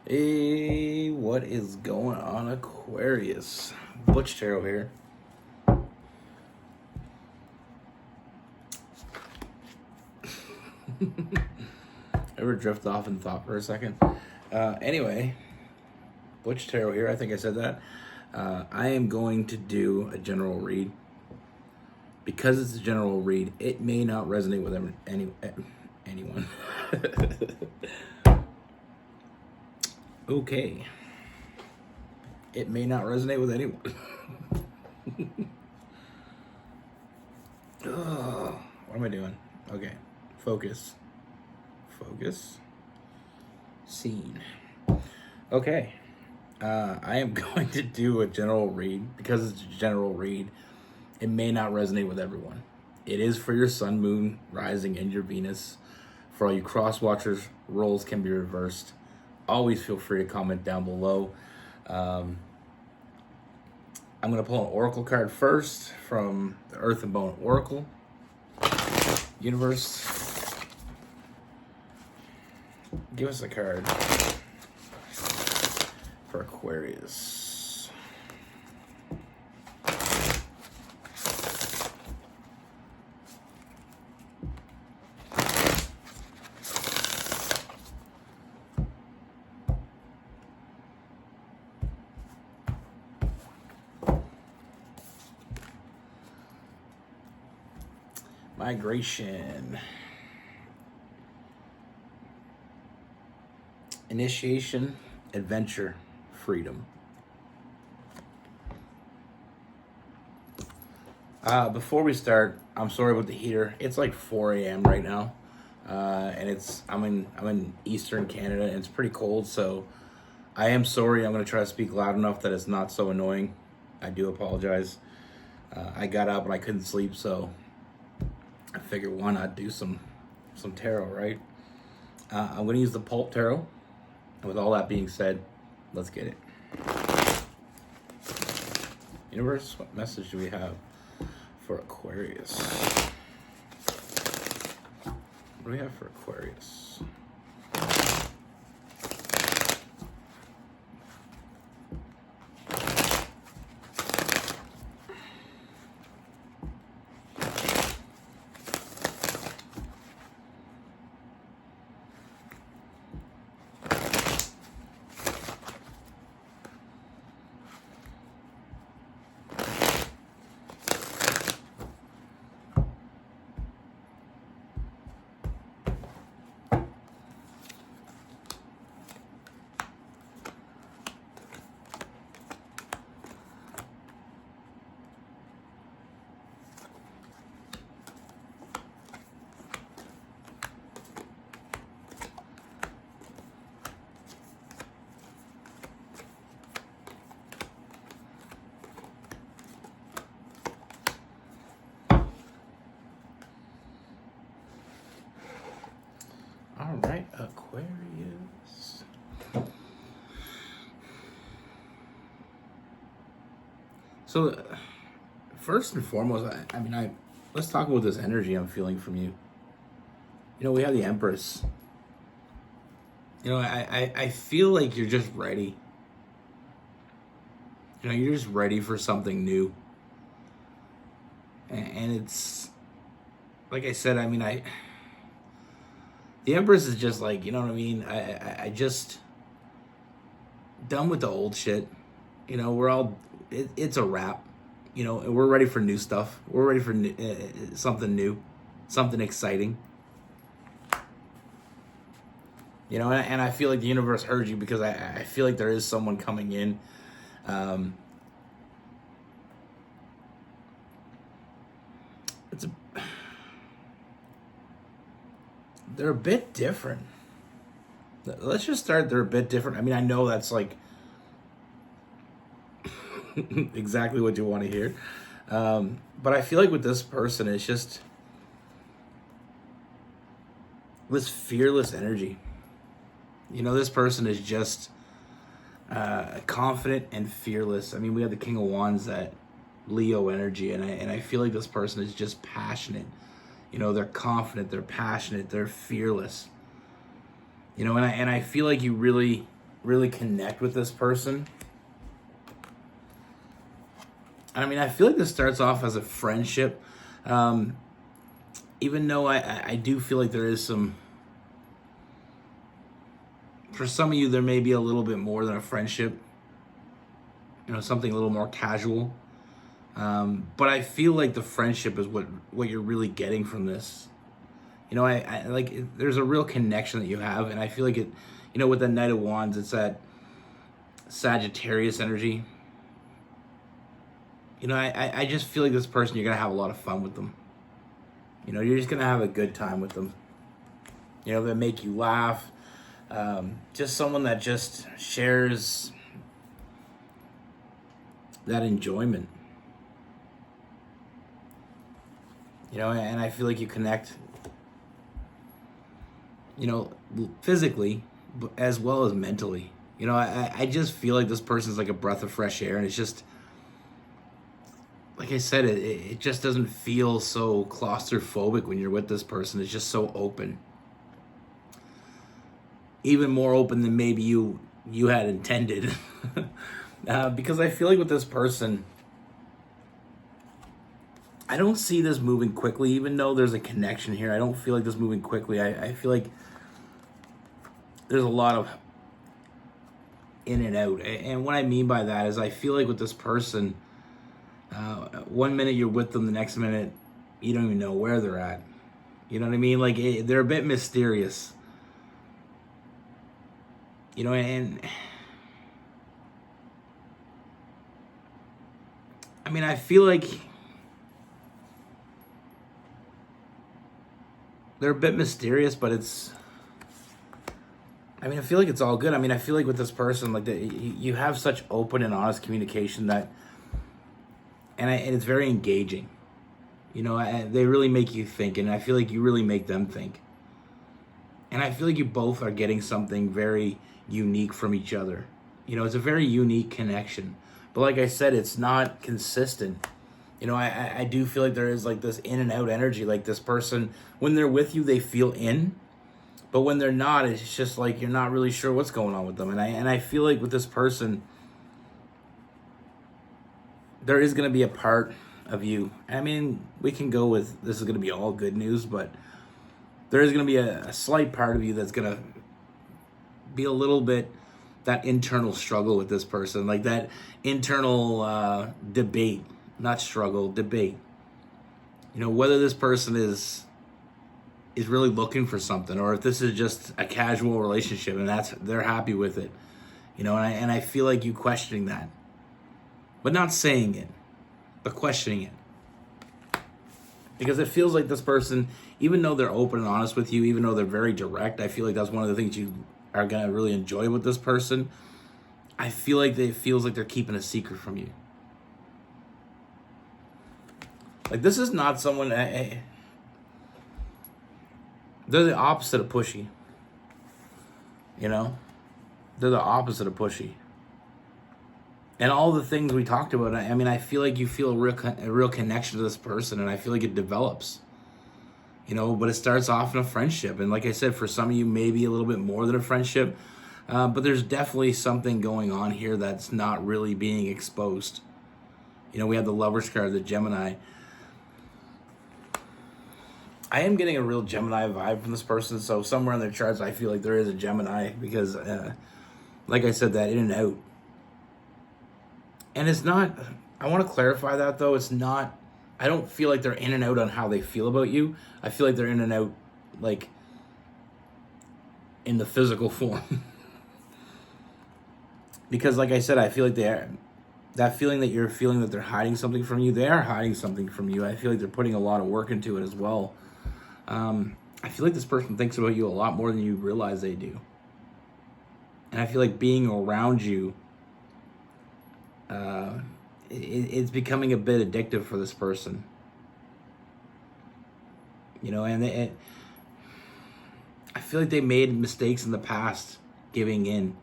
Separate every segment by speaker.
Speaker 1: Hey, what is going on, Aquarius? Butch Tarot here. Ever drift off in thought for a second? Anyway, Butch Tarot here. I think I said that. I am going to do a general read. Because it's a general read, it may not resonate with anyone. Okay. It may not resonate with anyone. Oh, what am I doing? Okay. Focus. Scene. Okay. I am going to do a general read. Because it's a general read, it may not resonate with everyone. It is for your sun, moon, rising, and your Venus. For all you cross watchers, roles can be reversed. Always feel free to comment down below. I'm going to pull an oracle card first from the Earth and Bone Oracle. Universe, give us a card for Aquarius. Migration. Initiation, adventure, freedom. Before we start, I'm sorry about the heater. It's like 4 a.m. right now, and I'm in Eastern Canada, and it's pretty cold. So I am sorry. I'm gonna try to speak loud enough that it's not so annoying. I do apologize. I got up and I couldn't sleep, so I figured why not do some tarot, right? I'm gonna use the pulp tarot. And with all that being said, let's get it. Universe, what message do we have for Aquarius? What do we have for Aquarius? All right, Aquarius. So, first and foremost, let's talk about this energy I'm feeling from you. You know, we have the Empress. You know, I feel like you're just ready. You know, you're just ready for something new. And it's, like I said, the Empress is just like, you know what I mean? I just done with the old shit. You know, it's a wrap. You know, and we're ready for new stuff. We're ready for something new, something exciting. You know, and I feel like the universe heard you because I feel like there is someone coming in. They're a bit different. Let's just start. They're a bit different. I mean, I know that's like exactly what you want to hear. But I feel like with this person, it's just this fearless energy. You know, this person is just confident and fearless. I mean, we have the King of Wands, that Leo energy, and I feel like this person is just passionate. You know, they're confident, they're passionate, they're fearless. You know, and I feel like you really really connect with this person. I mean, I feel like this starts off as a friendship. Even though I do feel like there is some, for some of you, there may be a little bit more than a friendship. Something a little more casual. But I feel like the friendship is what you're really getting from this. I like, there's a real connection that you have, and I feel like it, with the Knight of Wands, it's that Sagittarius energy. I just feel like this person, you're going to have a lot of fun with them. You're just going to have a good time with them. They make you laugh. Just someone that just shares that enjoyment. And I feel like you connect, physically as well as mentally. I just feel like this person's like a breath of fresh air, and it's just, like I said, it just doesn't feel so claustrophobic when you're with this person. It's just so open. Even more open than maybe you had intended. Because I feel like with this person, I don't see this moving quickly, even though there's a connection here. I don't feel like this moving quickly. I feel like there's a lot of in and out. And what I mean by that is I feel like with this person, one minute you're with them, the next minute you don't even know where they're at. You know what I mean? Like, they're a bit mysterious. And I mean, I feel like they're a bit mysterious, but I feel like it's all good. I feel like with this person, like, you have such open and honest communication that, and it's very engaging. They really make you think, and I feel like you really make them think. And I feel like you both are getting something very unique from each other. It's a very unique connection. But like I said, it's not consistent. I do feel like there is like this in and out energy. Like, this person, when they're with you, they feel in. But when they're not, it's just like you're not really sure what's going on with them. And I feel like with this person, there is going to be a part of you. We can go with this is going to be all good news, but there is going to be a slight part of you that's going to be a little bit that internal struggle with this person, like that internal debate, not struggle, debate. Whether this person is really looking for something, or if this is just a casual relationship and they're happy with it. And I feel like you questioning that, but not saying it, but questioning it. Because it feels like this person, even though they're open and honest with you, even though they're very direct, I feel like that's one of the things you are going to really enjoy with this person. I feel like it feels like they're keeping a secret from you. Like, this is not someone, they're the opposite of pushy. They're the opposite of pushy. And all the things we talked about, I feel like you feel a real connection to this person, and I feel like it develops. But it starts off in a friendship. And like I said, for some of you, maybe a little bit more than a friendship. But there's definitely something going on here that's not really being exposed. We have the Lover's card, the Gemini. I am getting a real Gemini vibe from this person. So somewhere in their charts, I feel like there is a Gemini because, like I said, that in and out. And it's not, I want to clarify that though. It's not, I don't feel like they're in and out on how they feel about you. I feel like they're in and out, like, in the physical form. Because like I said, I feel like they are, that feeling that you're feeling that they're hiding something from you, they are hiding something from you. I feel like they're putting a lot of work into it as well. I feel like this person thinks about you a lot more than you realize they do. And I feel like being around you, it's becoming a bit addictive for this person. And I feel like they made mistakes in the past giving in.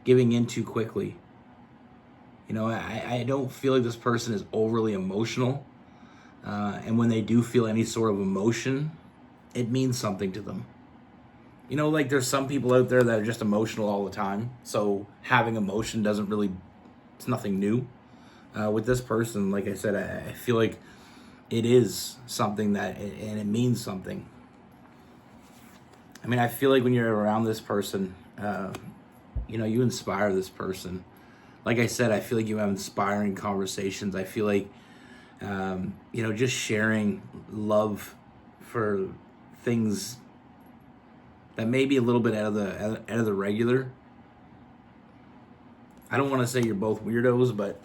Speaker 1: Giving in too quickly. I don't feel like this person is overly emotional. And when they do feel any sort of emotion, it means something to them. You know, like there's some people out there that are just emotional all the time. So having emotion doesn't really, it's nothing new. With this person, like I said, I feel like it is something that, and it means something. I mean, I feel like when you're around this person, you know, you inspire this person. Like I said, I feel like you have inspiring conversations. I feel like, you know, just sharing love for things that may be a little bit out of the regular. I don't want to say you're both weirdos, but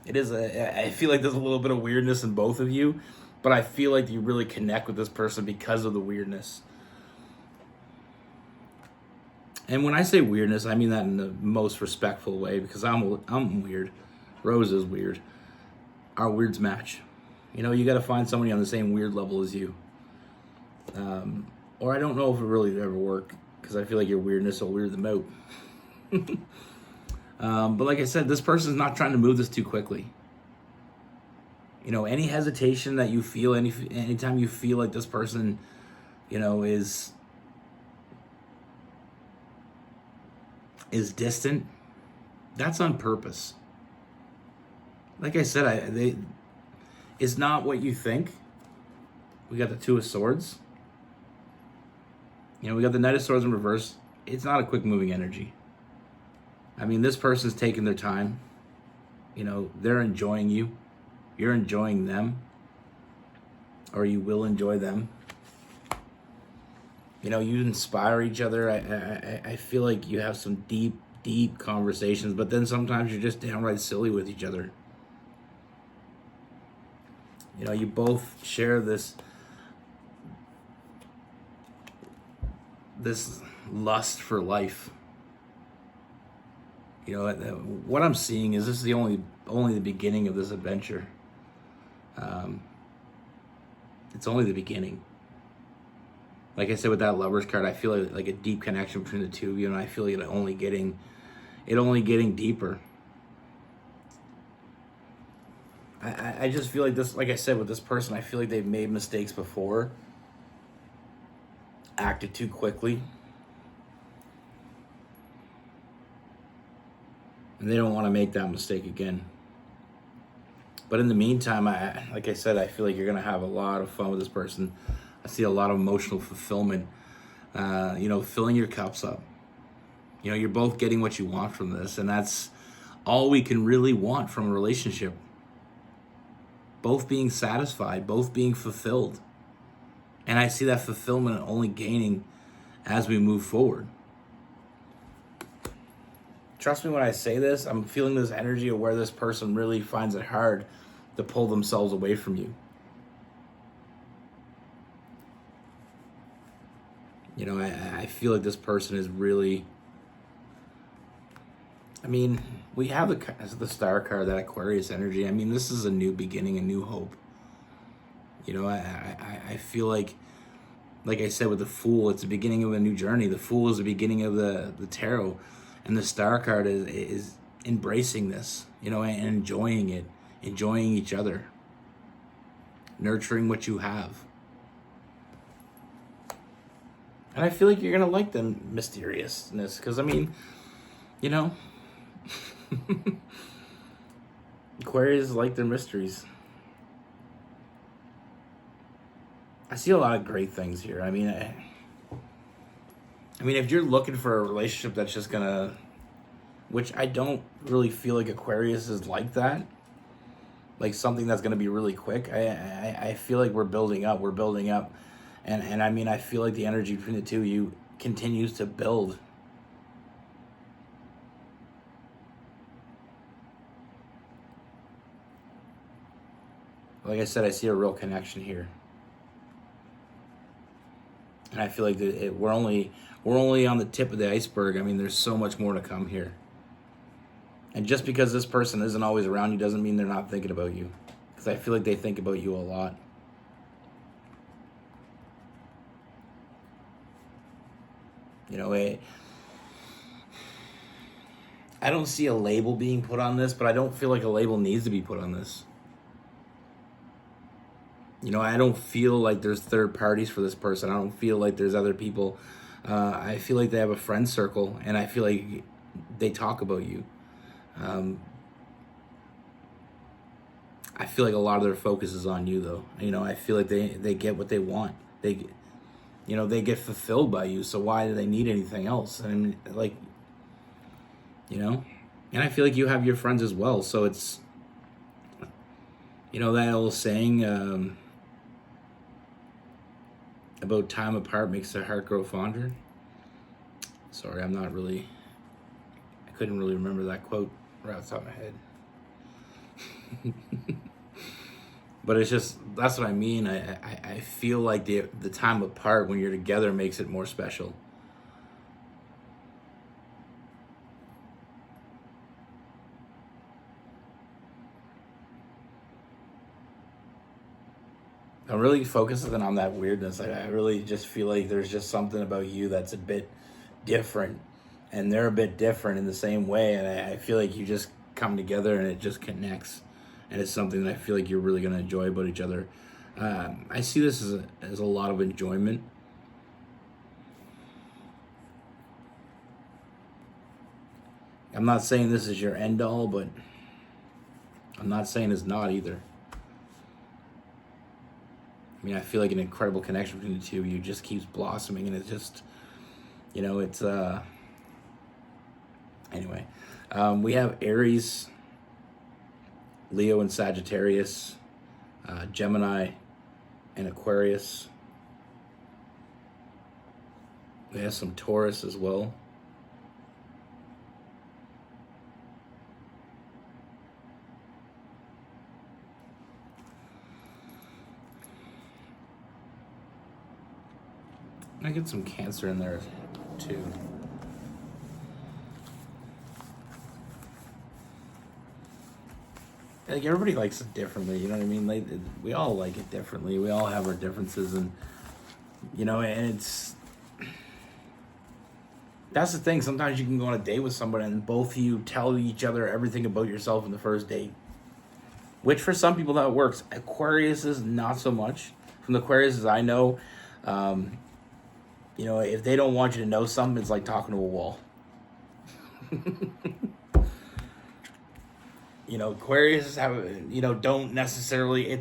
Speaker 1: it is I feel like there's a little bit of weirdness in both of you, but I feel like you really connect with this person because of the weirdness. And when I say weirdness, I mean that in the most respectful way, because I'm weird. Rose is weird. Our weirds match. You know, you got to find somebody on the same weird level as you. Or I don't know if it really ever work, because I feel like your weirdness will weird them out. But like I said, this person's not trying to move this too quickly. You know, any hesitation that you feel, anytime you feel like this person, you know, is distant, that's on purpose. Like I said, it's not what you think. We got the Two of Swords. You know, we got the Knight of Swords in reverse. It's not a quick moving energy. I mean, this person's taking their time. You know, they're enjoying you. You're enjoying them. Or you will enjoy them. You know, you inspire each other. I feel like you have some deep conversations, but then sometimes you're just downright silly with each other. You know, you both share this lust for life. You know, what I'm seeing is this is only the beginning of this adventure. It's only the beginning. Like I said with that Lovers card, I feel like a deep connection between the two of you, and I feel like it only getting deeper. I just feel like this, like I said, with this person, I feel like they've made mistakes before, acted too quickly, and they don't want to make that mistake again. But in the meantime, like I said, I feel like you're going to have a lot of fun with this person. I see a lot of emotional fulfillment, you know, filling your cups up. You know, you're both getting what you want from this, and that's all we can really want from a relationship. Both being satisfied, both being fulfilled. And I see that fulfillment only gaining as we move forward. Trust me when I say this, I'm feeling this energy of where this person really finds it hard to pull themselves away from you. You know, I feel like this person is really, I mean, we have the Star card, that Aquarius energy. I mean, this is a new beginning, a new hope. You know, I feel like I said with the Fool, it's the beginning of a new journey. The Fool is the beginning of the tarot. And the Star card is embracing this, you know, and enjoying it, enjoying each other, nurturing what you have. And I feel like you're going to like the mysteriousness, because, I mean, you know, Aquarius like their mysteries. I see a lot of great things here. I mean, if you're looking for a relationship that's just gonna, which I don't really feel like Aquarius is like that, like something that's gonna be really quick. I feel like we're building up, and I mean, I feel like the energy between the two of you continues to build. Like I said, I see a real connection here. And I feel like we're only on the tip of the iceberg. I mean, there's so much more to come here. And just because this person isn't always around you doesn't mean they're not thinking about you. Because I feel like they think about you a lot. You know, I don't see a label being put on this, but I don't feel like a label needs to be put on this. You know, I don't feel like there's third parties for this person. I don't feel like there's other people I feel like they have a friend circle, and I feel like they talk about you. Um, I feel like a lot of their focus is on you, though. I feel like they get what they want. They get fulfilled by you. So why do they need anything else? And like, and I feel like you have your friends as well. So it's, that old saying about time apart makes the heart grow fonder. Sorry, I couldn't really remember that quote right off the top of my head. But it's just, that's what I mean. I feel like the time apart when you're together makes it more special. I'm really focusing on that weirdness. I really just feel like there's just something about you that's a bit different, and they're a bit different in the same way. And I feel like you just come together and it just connects, and it's something that I feel like you're really going to enjoy about each other. I see this as a lot of enjoyment. I'm not saying this is your end all, but I'm not saying it's not either. I mean, I feel like an incredible connection between the two of you just keeps blossoming, and it's just, it's, anyway. We have Aries, Leo and Sagittarius, Gemini and Aquarius. We have some Taurus as well. I get some Cancer in there too. Like, everybody likes it differently, you know what I mean? Like, we all like it differently. We all have our differences, and and that's the thing. Sometimes you can go on a date with somebody and both of you tell each other everything about yourself in the first date, which for some people that works. Aquarius is not so much. From the Aquariuses I know, if they don't want you to know something, it's like talking to a wall. Aquarius have, don't necessarily,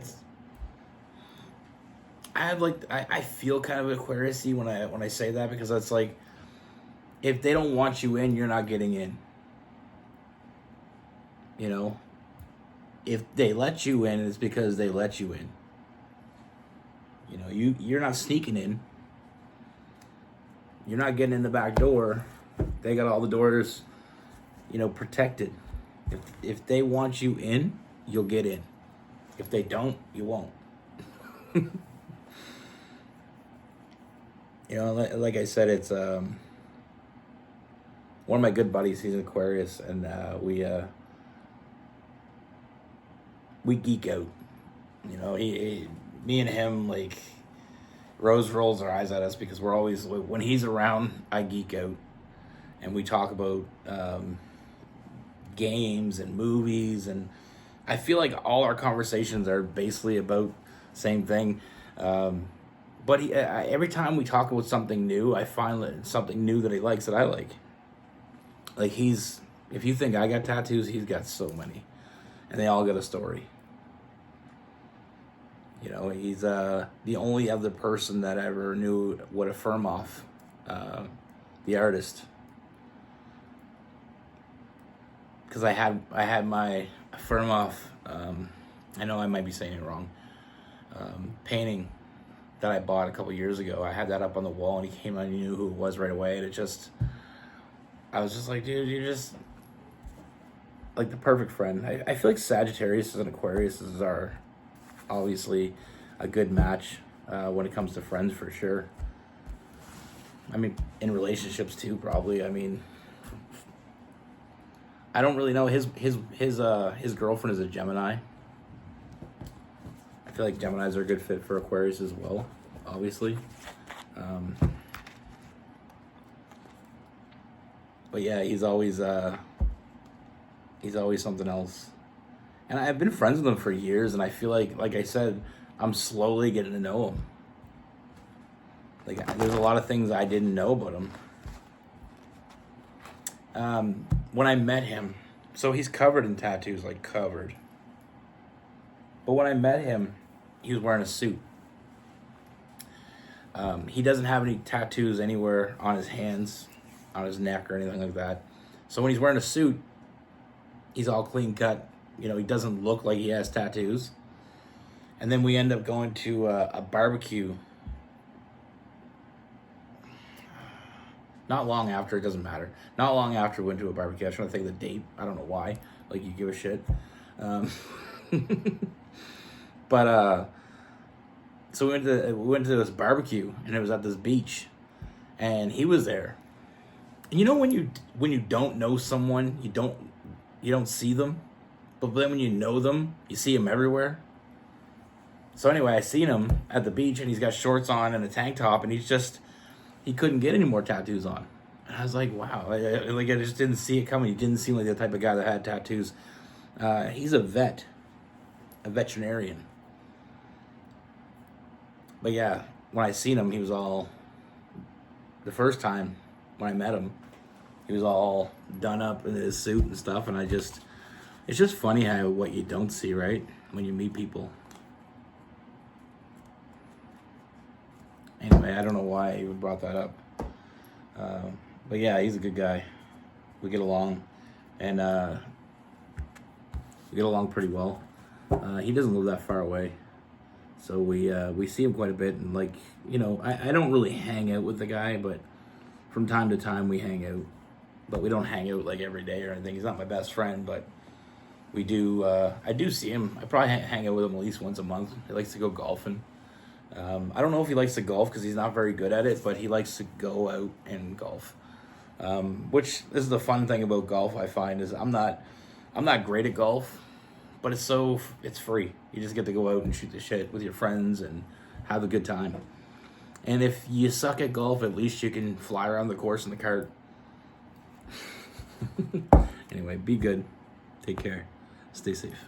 Speaker 1: I feel kind of Aquarius-y when I say that, because it's like, if they don't want you in, you're not getting in. If they let you in, it's because they let you in. You're not sneaking in. You're not getting in the back door. They got all the doors, protected. If they want you in, you'll get in. If they don't, you won't. Like I said, it's one of my good buddies. He's an Aquarius, and we geek out. Me and him, like, Rose rolls her eyes at us because we're always, when he's around, I geek out, and we talk about games and movies, and I feel like all our conversations are basically about the same thing. But every time we talk about something new, I find that something new that he likes that I like. Like, if you think I got tattoos, he's got so many, and they all got a story. He's the only other person that ever knew what a Firmoff, the artist, because I had my Firmoff, I know I might be saying it wrong, painting that I bought a couple years ago. I had that up on the wall, and he came on and knew who it was right away, and I was just like, dude, you're just like the perfect friend. I feel like Sagittarius and Aquarius are obviously a good match when it comes to friends, for sure. I mean, in relationships too, probably. I mean, I don't really know. His girlfriend is a Gemini. I feel like Geminis are a good fit for Aquarius as well, obviously. But yeah, he's always something else. And I've been friends with him for years, and I feel like I said, I'm slowly getting to know him. Like, there's a lot of things I didn't know about him. When I met him, so he's covered in tattoos, like covered. But when I met him, he was wearing a suit. He doesn't have any tattoos anywhere on his hands, on his neck, or anything like that. So when he's wearing a suit, he's all clean cut. You know, he doesn't look like he has tattoos. And then we end up going to a barbecue. Not long after, it doesn't matter. Not long after we went to a barbecue. I was trying to think of the date. I don't know why. Like, you give a shit. But so we went to this barbecue, and it was at this beach, and he was there. And you know when you don't know someone, you don't see them, but then when you know them, you see them everywhere. So anyway, I seen him at the beach, and he's got shorts on and a tank top, and he couldn't get any more tattoos on. And I was like, wow, I just didn't see it coming. He didn't seem like the type of guy that had tattoos. He's a veterinarian. But yeah, when I seen him, he was all, the first time when I met him, he was all done up in his suit and stuff. And it's just funny how what you don't see, right? When you meet people. Anyway, I don't know why he brought that up. But yeah, he's a good guy. We get along, and we get along pretty well. He doesn't live that far away, so we see him quite a bit. And like, you know, I don't really hang out with the guy, but from time to time we hang out. But we don't hang out like every day or anything. He's not my best friend, but we do. I do see him. I probably hang out with him at least once a month. He likes to go golfing. I don't know if he likes to golf because he's not very good at it, but he likes to go out and golf. Which is the fun thing about golf, I find, is I'm not great at golf, but it's free. You just get to go out and shoot the shit with your friends and have a good time. And if you suck at golf, at least you can fly around the course in the cart. Anyway, be good. Take care. Stay safe.